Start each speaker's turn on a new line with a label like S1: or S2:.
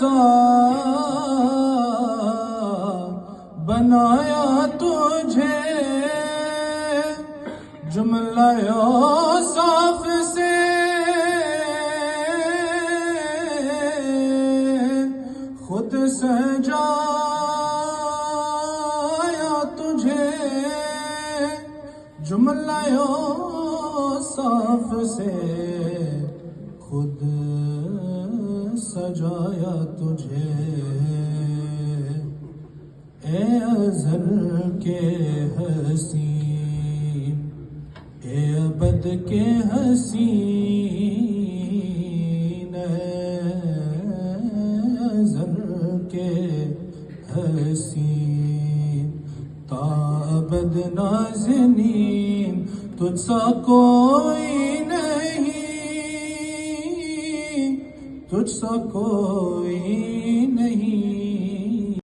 S1: سا بنایا تجھے جملہ اوصاف سے خود سجایا تجھے جملہ اوصاف سے خود سجایا تجھے اے ازل کے حسین اے ابد کے حسین اے ازل کے حسین تا ابد نازنین تجھ سا کوئی نہیں تجھ سا کوئی